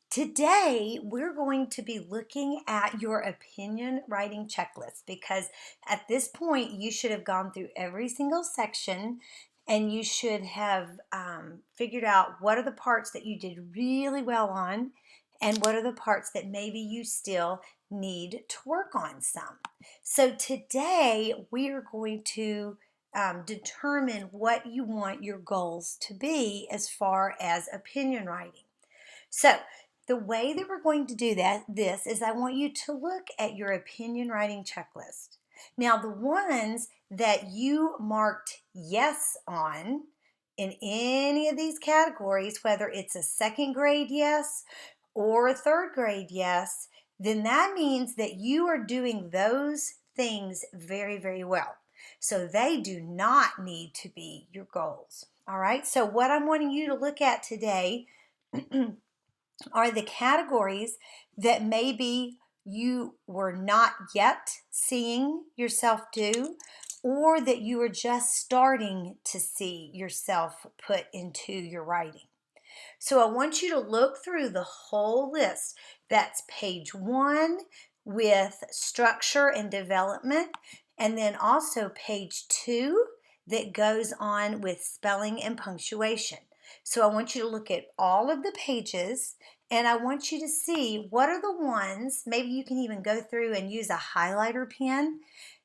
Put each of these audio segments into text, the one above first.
Today, we're going to be looking at your opinion writing checklist because at this point, you should have gone through every single section and you should have figured out what are the parts that you did really well on and what are the parts that maybe you still need to work on some. So today, we are going to determine what you want your goals to be as far as opinion writing. So, the way that we're going to do this is I want you to look at your opinion writing checklist. Now, the ones that you marked yes on in any of these categories, whether it's a second grade yes or a third grade yes, then that means that you are doing those things very, very well. So they do not need to be your goals. All right. So, what I'm wanting you to look at today are the categories that maybe you were not yet seeing yourself do, or that you are just starting to see yourself put into your writing. So I want you to look through the whole list. That's page 1 with structure and development, and then also page 2 that goes on with spelling and punctuation. So I want you to look at all of the pages and I want you to see what are the ones, maybe you can even go through and use a highlighter pen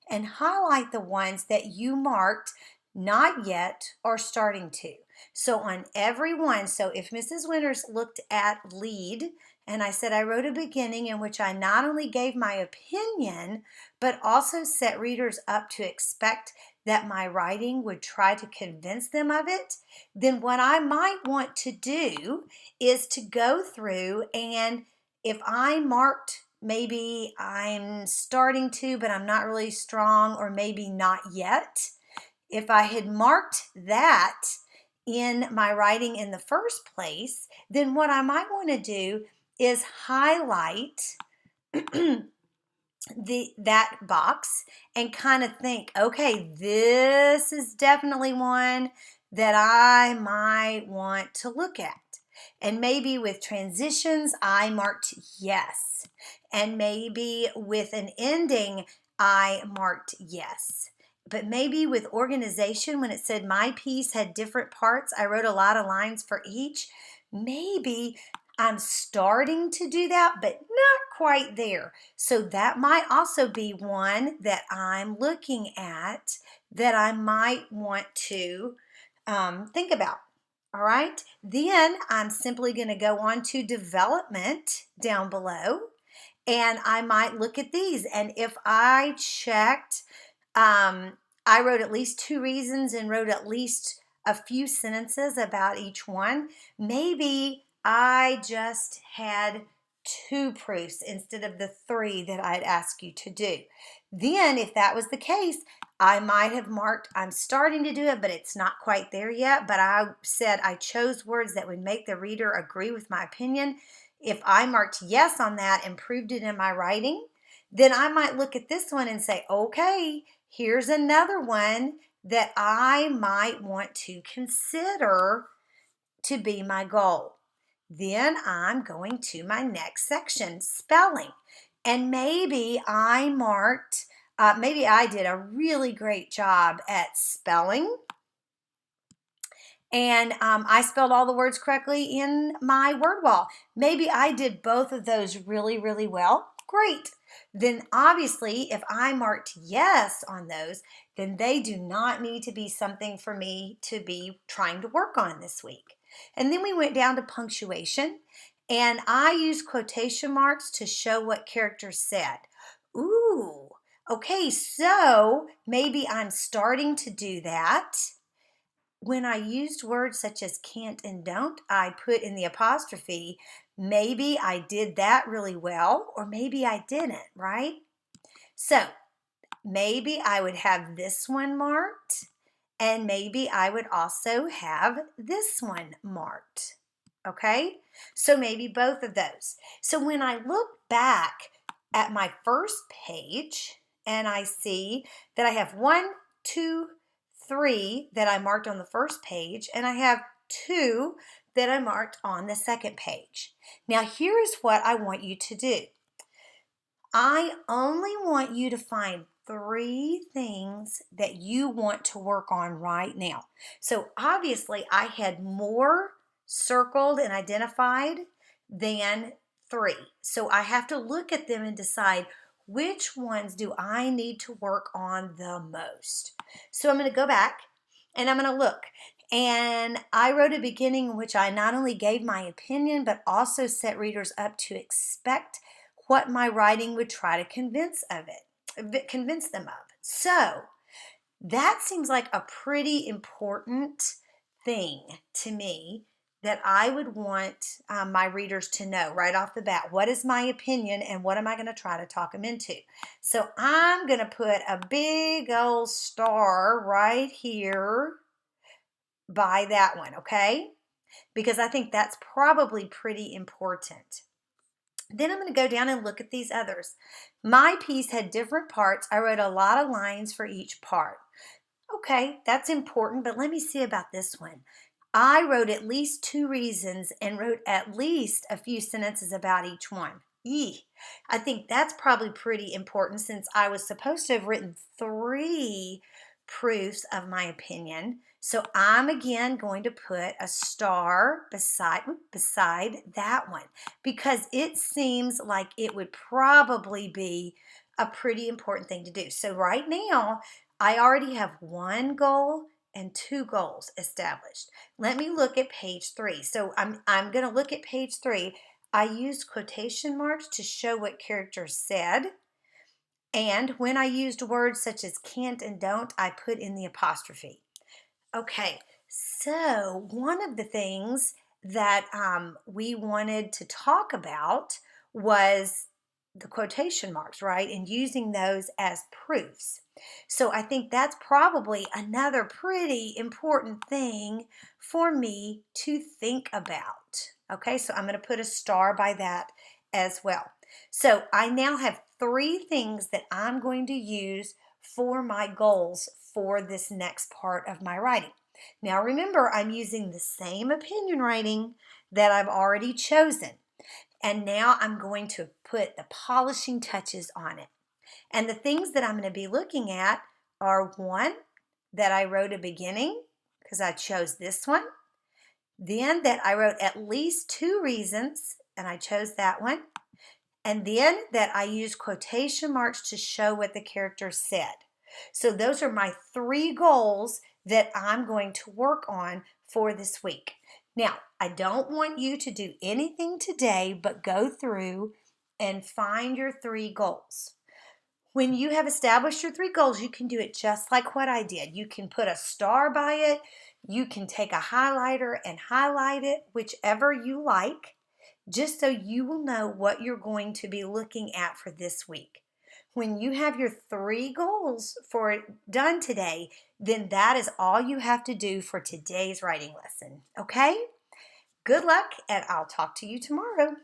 and highlight the ones that you marked not yet or starting to. So on every one, so if Mrs. Winters looked at lead and I said I wrote a beginning in which I not only gave my opinion, but also set readers up to expect that my writing would try to convince them of it, then what I might want to do is to go through and if I marked maybe I'm starting to, but I'm not really strong, or maybe not yet, if I had marked that in my writing in the first place, then what I might want to do is highlight that box and kind of think, okay, this is definitely one that I might want to look at. And maybe with transitions, I marked yes. And maybe with an ending, I marked yes. But maybe with organization, when it said my piece had different parts, I wrote a lot of lines for each. Maybe I'm starting to do that, but not quite there. So that might also be one that I'm looking at that I might want to think about. All right, then I'm simply going to go on to development down below and I might look at these. And if I checked, I wrote at least 2 reasons and wrote at least a few sentences about each one. Maybe I just had 2 proofs instead of the 3 that I'd ask you to do. Then, if that was the case, I might have marked, I'm starting to do it, but it's not quite there yet. But I said I chose words that would make the reader agree with my opinion. If I marked yes on that and proved it in my writing, then I might look at this one and say, okay, here's another one that I might want to consider to be my goal. Then I'm going to my next section, spelling. And maybe I marked, maybe I did a really great job at spelling. And I spelled all the words correctly in my word wall. Maybe I did both of those really, really well. Great. Then obviously, if I marked yes on those, then they do not need to be something for me to be trying to work on this week. And then we went down to punctuation, and I used quotation marks to show what characters said. Ooh, okay, so maybe I'm starting to do that. When I used words such as can't and don't, I put in the apostrophe. Maybe I did that really well, or maybe I didn't, right? So maybe I would have this one marked, and maybe I would also have this one marked. Okay? So maybe both of those. So when I look back at my first page and I see that I have 1, 2, 3 that I marked on the first page, and I have 2 that I marked on the second page. Now, here is what I want you to do. I only want you to find 3 things that you want to work on right now. So obviously I had more circled and identified than 3. So I have to look at them and decide which ones do I need to work on the most. So I'm going to go back and I'm going to look. And I wrote a beginning in which I not only gave my opinion, but also set readers up to expect what my writing would try to convince them of. So that seems like a pretty important thing to me that I would want my readers to know right off the bat. What is my opinion and what am I going to try to talk them into? So I'm going to put a big old star right here by that one, okay? Because I think that's probably pretty important. Then I'm going to go down and look at these others. My piece had different parts. I wrote a lot of lines for each part. Okay, that's important, but let me see about this one. I wrote at least 2 reasons and wrote at least a few sentences about each one. I think that's probably pretty important since I was supposed to have written 3 proofs of my opinion. So I'm again going to put a star beside that one because it seems like it would probably be a pretty important thing to do. So right now, I already have 1 goal and 2 goals established. Let me look at page 3. So I'm going to look at page 3. I used quotation marks to show what characters said. And when I used words such as can't and don't, I put in the apostrophe. Okay, so one of the things that we wanted to talk about was the quotation marks, right? And using those as proofs. So I think that's probably another pretty important thing for me to think about. Okay, so I'm going to put a star by that as well. So I now have 3 things that I'm going to use for my goals for this next part of my writing. Now remember, I'm using the same opinion writing that I've already chosen. And now I'm going to put the polishing touches on it. And the things that I'm going to be looking at are 1, that I wrote a beginning because I chose this one. Then that I wrote at least 2 reasons and I chose that one. And then that I used quotation marks to show what the character said. So those are my 3 goals that I'm going to work on for this week. Now, I don't want you to do anything today but go through and find your 3 goals. When you have established your 3 goals, you can do it just like what I did. You can put a star by it. You can take a highlighter and highlight it, whichever you like, just so you will know what you're going to be looking at for this week. When you have your 3 goals done today, then that is all you have to do for today's writing lesson. Okay? Good luck, and I'll talk to you tomorrow.